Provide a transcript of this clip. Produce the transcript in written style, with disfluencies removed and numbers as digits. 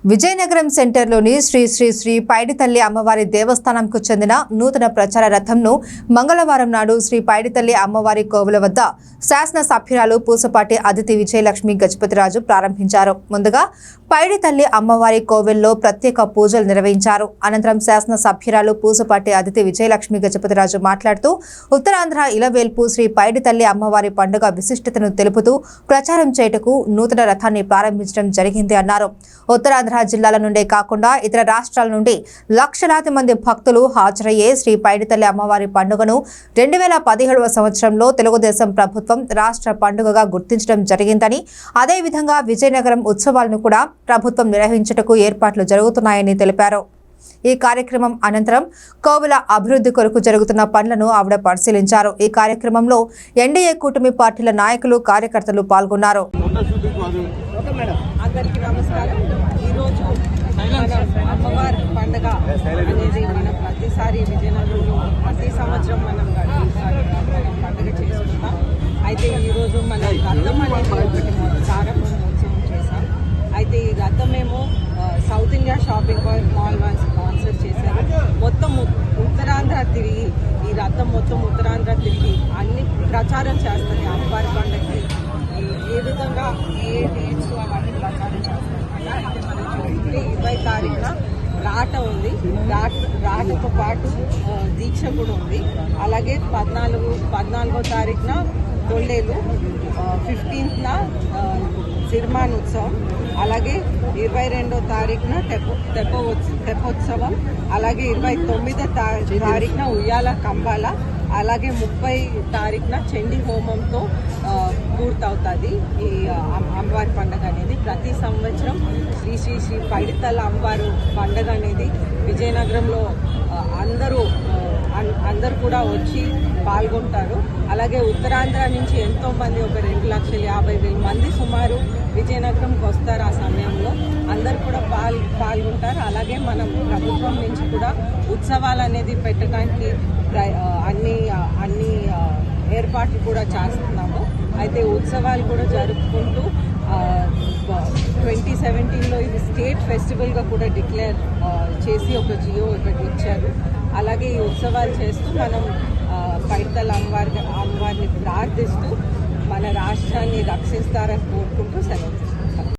విజయనగరం సెంటర్లోని శ్రీ శ్రీ శ్రీ పైడితల్లి అమ్మవారి దేవస్థానంకు చెందిన నూతన ప్రచార రథంను మంగళవారం నాడు శ్రీ పైడితల్లి అమ్మవారి కోవెల వద్ద శాసన సభ్యురాలు పూసపాటి అదితి విజయలక్ష్మి గజపతిరాజు ప్రారంభించారు. ముందుగా పైడితల్లి అమ్మవారి కోవెల్లో ప్రత్యేక పూజలు నిర్వహించారు. అనంతరం శాసన సభ్యురాలు పూసపాటి అదితి విజయలక్ష్మి గజపతిరాజు మాట్లాడుతూ ఉత్తరాంధ్ర ఇలవేల్పు శ్రీ పైడితల్లి అమ్మవారి పండుగ విశిష్టతను తెలుపుతూ ప్రచారం చేయుటకు నూతన రథాన్ని ప్రారంభించడం జరిగింది అన్నారు. ఉత్తరాంధ్ర జిల్లాల నుండే కాకుండా ఇతర రాష్ట్రాల నుండి లక్షలాది మంది భక్తులు హాజరయ్యే శ్రీ పైడితల్లి అమ్మవారి పండుగను 2017వ సంవత్సరంలో తెలుగుదేశం ప్రభుత్వం రాష్ట్ర పండుగగా గుర్తించడం జరిగిందని, అదేవిధంగా విజయనగరం ఉత్సవాలను కూడా ప్రభుత్వం నిర్వహించుటకు ఏర్పాట్లు జరుగుతున్నాయని తెలిపారు. ఈ కార్యక్రమం అనంతరం కోవెల అభివృద్ధి కొరకు జరుగుతున్న పనులను ఆవిడ పరిశీలించారు. ఈ కార్యక్రమంలో ఎన్డీఏ కూటమి పార్టీల నాయకులు, కార్యకర్తలు పాల్గొన్నారు. అందరికీ నమస్కారం. ఈరోజు అమ్మవారి పండుగ అనేది మనం ప్రతిసారి విజయనగరంలో ప్రతి సంవత్సరం మనం పండుగ చేసుకుంటాం. అయితే ఈరోజు మనం రథం అనేది ఒకటి ప్రారంభోత్సవం చేశాం. అయితే ఈ రథమేమో సౌత్ ఇండియా షాపింగ్ మాల్ వాళ్ళు స్పాన్సర్ చేశారు. మొత్తం ఉత్తరాంధ్ర తిరిగి ఈ రథం మొత్తం ఉత్తరాంధ్ర తిరిగి అన్ని ప్రచారం చేస్తుంది. అమ్మవారి పండుగకి ఏ విధంగా ఏ డేట్స్ అవన్నీ ప్రచారం చేస్తారు. అయితే మనం చూస్తే 20 తారీఖున రాట ఉంది. రాటతో పాటు దీక్ష కూడా ఉంది. అలాగే 14వ తారీఖున తొల్లేలు, 15న సిరిమాన్ ఉత్సవం, అలాగే 22వ తారీఖున తెప్పోత్సవం, అలాగే 29వ తారీఖున ఉయ్యాల కంబాల, అలాగే 30 తారీఖున చండీ హోమంతో పూర్తవుతుంది ఈ అమ్మవారి పండుగ అనేది. ప్రతి సంవత్సరం శ్రీ శ్రీ శ్రీ పైడితల్లి అమ్మవారి పండుగ అనేది విజయనగరంలో అందరూ కూడా వచ్చి పాల్గొంటారు. అలాగే ఉత్తరాంధ్ర నుంచి ఎంతో మంది ఒక 2,50,000 మంది సుమారు విజయనగరంకి వస్తారు. ఆ సమయంలో అందరు కూడా పాల్గొంటారు. అలాగే మనం ప్రభుత్వం నుంచి కూడా ఉత్సవాలు అనేది పెట్టడానికి అన్ని ఏర్పాట్లు కూడా చేస్తున్నాము. అయితే ఉత్సవాలు కూడా జరుపుకుంటూ 2017లో ఇది స్టేట్ ఫెస్టివల్గా కూడా డిక్లేర్ చేసి ఒక జియో ఒకటి ఇచ్చారు. అలాగే ఈ ఉత్సవాలు చేస్తూ మనం పైడితల్లి అమ్మవారిని ప్రార్థిస్తూ మన రాష్ట్రాన్ని రక్షిస్తారని కోరుకుంటూ సెలవు.